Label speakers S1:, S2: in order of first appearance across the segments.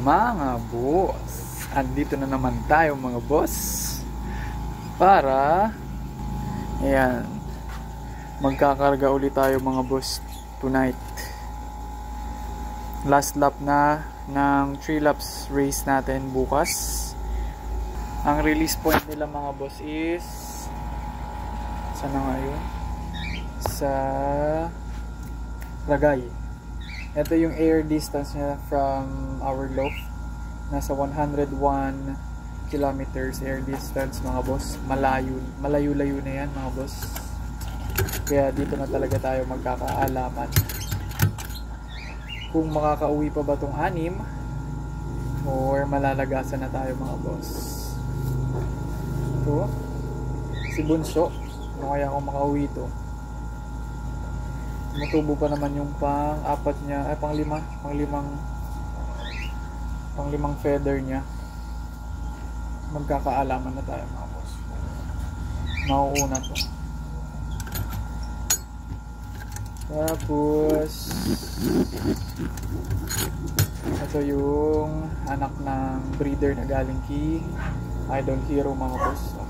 S1: Mga boss, andito na naman tayo mga boss para ayan, magkakarga ulit tayo mga boss tonight. Last lap na ng 3 laps race natin bukas. Ang release point nila mga boss is saan na nga yun? Sa Ragay. Ito yung air distance niya from our loft. Nasa 101 kilometers air distance mga boss. Malayo-layo na yan mga boss. Kaya dito na talaga tayo magkakaalaman kung makakauwi pa ba tong 6 or malalagasan na tayo mga boss. Ito si Bunso, ano kaya kung makauwi ito? Tumutubo pa naman yung pang-apat niya, ay pang-limang feather niya. Magkakaalaman na tayo mga boss. Mauuna to. Tapos ito yung anak ng breeder na galing kay Idol Hero mga boss.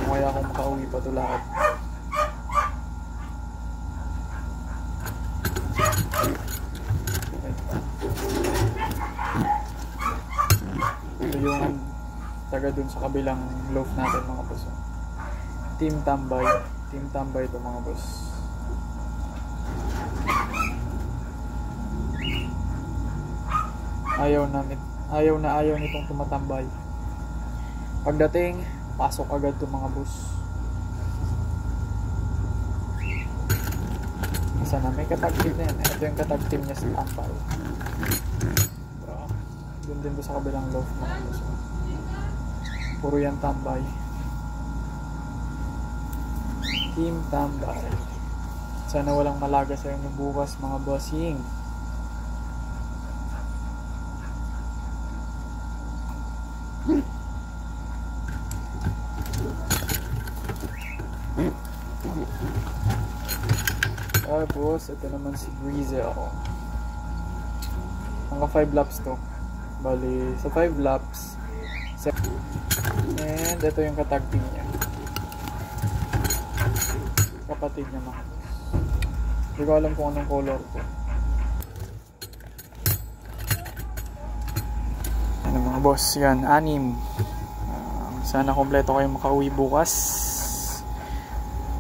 S1: Kaya kung makauwi pa ito lahat. Ito yung taga dun sa kabilang loaf natin mga boss. Team Tambay ito mga boss. Ayaw nitong tumatambay. Pagdating pasok agad to mga boss. Isa na may katag team na yan. Ito yung katag team niya sa tambay. Doon din to sa kabilang loaf mga boss. Puro yan tambay. Team Tambay. Sana walang malaga sa inyo bukas mga bossing. Tapos ito naman si Breezel. Mga 5 laps to. Bali sa 5 laps. And ito yung katag team niya. Kapatid niya mga boss. Hindi ko alam kung anong color ko. Ano mga boss, yan, 6. Sana kompleto kayo makauwi bukas.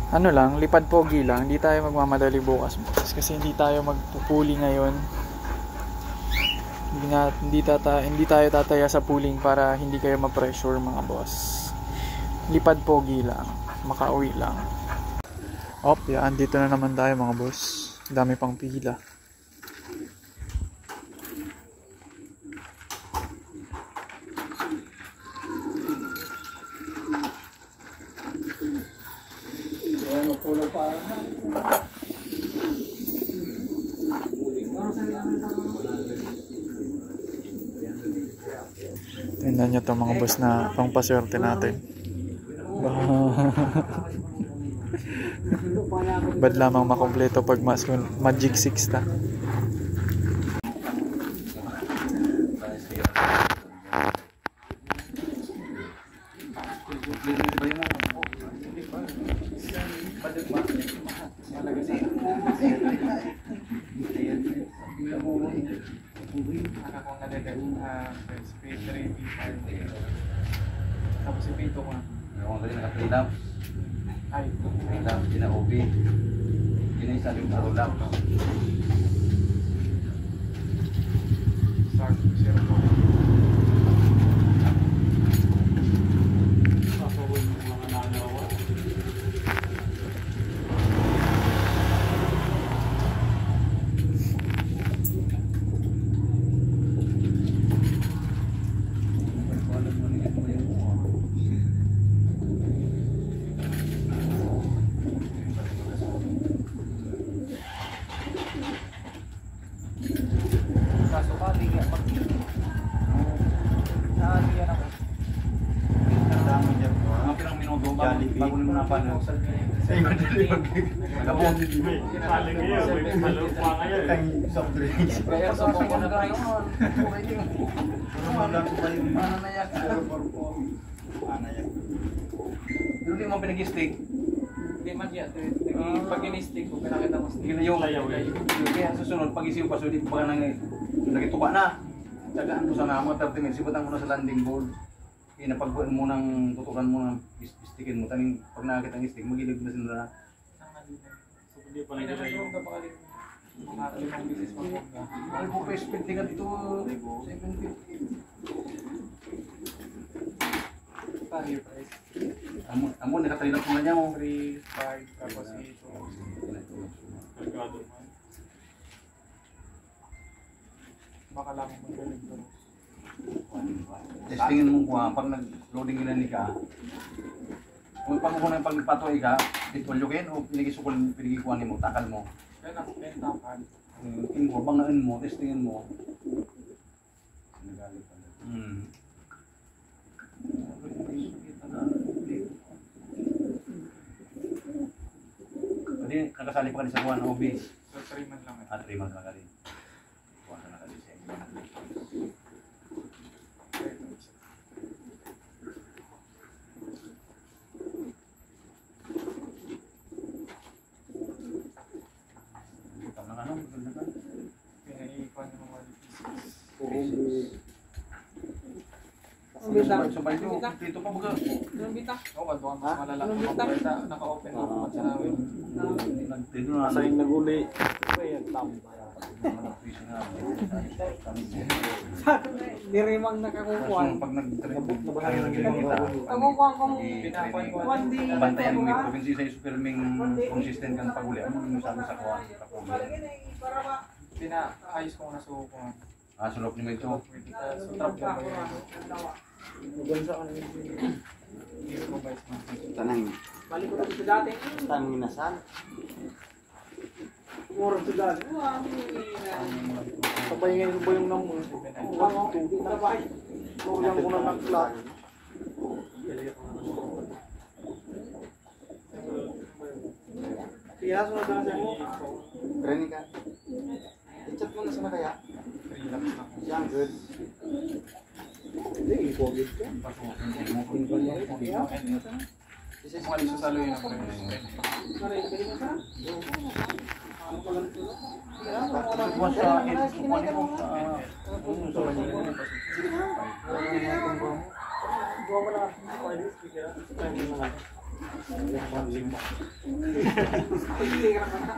S1: Ano lang, lipad pogi lang. Hindi tayo magmamadali bukas kasi hindi tayo magpupuli ngayon. Hindi tayo tataya sa pooling para hindi kayo ma-pressure mga boss. Lipad pogi lang, makauwi lang. Yan, dito na naman tayo mga boss. Dami pang pila. Tingnan nyo ito mga boss na pangpaswerte natin. Bad lamang makompleto pag Magic 6 ta. Tapos si Pito ko.
S2: Ako kasi naka-3
S1: Ay,
S2: 3 laps, din na OB. Yun yung saling puro lap.
S1: start 0 po. Pasawin yung mga nanawa.
S2: Jollibee. Bago mo na paano. Soft drinks. Kaya sa mga nagayon. Mana na yan? Pero di mo pinag-stick.
S1: Hindi man yan. Pag in-stick ko, pinakita mo stick.
S2: Yung kaya susunod, pag-isip pa, so di pa nang nagituka na. Tsagaan mo sa namo, 30 minutes, sibutan mo na sa landing board. Pinapagbuan mo nang tutukan mo nang stickin mo. Taning pag nakakita ng stick, magilig na sila.
S1: So, hindi pa nila yung kapakaling mga limang bisis mo.
S2: Ay po pa speed tigat ito. 750.
S1: Paano yung price?
S2: Amo nakatrinap mo na niya mo.
S1: 3, 5, tapos 8. Baka lang magaling ko.
S2: Testingin mo kuha, pag nag-loading nila ni ka, kung pangkukunan pag nagpatuloy ka, itulyokin o pinigikuhan mo, takal mo.
S1: Kaya nakapentakan.
S2: Tingin ko, bangaan mo, testingin mo. Pwede, nakasali pa ka sa buwan, OB.
S1: So 3 man lang.
S2: 3 months ka rin. Buwan ka nakalisay.
S1: Pinag-iikuan ng mga
S2: Sabay nyo, dito pa baga.
S1: Oo, doon mas malalaki mga kwenta. Naka-open na ako sa namin.
S2: Dito na.
S3: Sa yung naguli. Ayan, tama.
S4: Dirimang nakakukuha.
S2: Pag nag-tribute, kaya nag-ginita.
S4: Nakukuha kong
S1: Pinakuan ko.
S2: Bantayan mo yung province sa superming consistent kang paguli. Ano yung sabi sa kuha?
S1: Pinaayos ko na sukuan.
S2: Sulok niyo ito.
S1: So, trap lang ko yun. I-revise mo.
S3: Tanang.
S4: balik ko na dito dati.
S3: Tanang minasan.
S4: Mura sa dati.
S3: Sabay ngayon ba yung nang
S4: Labay.
S3: Kulang ko na ng clock.
S4: Kaya sunod na mo.
S3: Training ka. I-chat mo na sana kaya.
S1: Relax lang.
S3: Yang good. Hindi, i-COVID ka.
S1: Kasi mga liso sa luyo ng premise.
S2: Kuha sa kuha niyo sa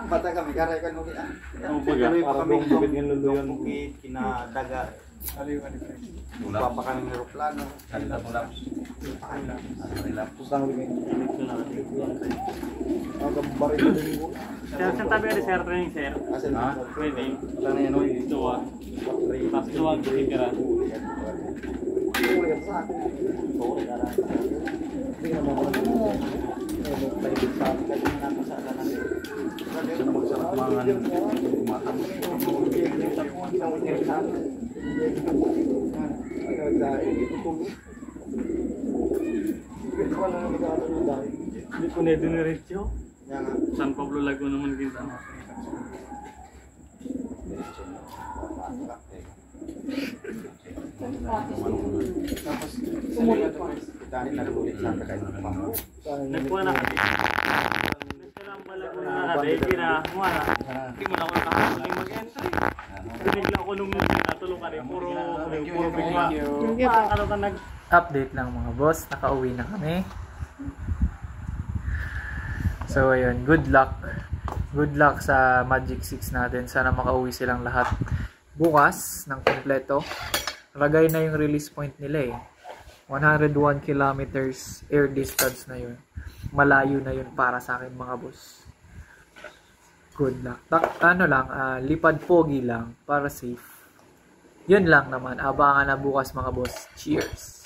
S3: Bata kami, karay ka nung
S5: Para
S3: kami
S5: dong bukid ng luluyan.
S3: bukid, kinadaga,
S1: Saluyo ka ni Chris.
S2: tulap.
S3: papa kami ng aeroplano.
S2: Salita tulap. Tulap.
S5: Pusang rin. Ang kabarin na din mo.
S6: Sir, saan tabi ka sir training sir?
S3: Asan
S2: Ha?
S6: Pwede.
S2: Wala na yan, oy.
S6: Dua. Tapos duwag titira.
S3: Ulit sa akin.
S5: Hindi naman ako nag-uwi. Private sa akin.
S2: Sa magsarap mangan. Matang.
S6: Hindi ko na diniretso.
S3: Yan nga.
S6: San Pablo Laguna naman kita.
S1: Tapos, saluyo ka Chris.
S3: Dahil nagulit sa akin kahit mama.
S6: Nagkuha na kasi. Nagkaramba Laguna na ready na. Muna. Hindi mo na ako nakakaling mag-entry. Binigla ako nung natulong ka rin. Puro bigla. Ano ka nag...
S1: Update lang mga boss, nakauwi na kami. So ayun, good luck. Good luck sa Magic 6 natin. Sana makauwi silang lahat bukas ng kompleto. Lagay na yung release point nila eh. 101 kilometers air distance na yun. Malayo na yun para sa akin mga boss. Good luck. Ano lang, lipad pogi lang para safe. Yun lang naman. Abangan na bukas mga boss. Cheers!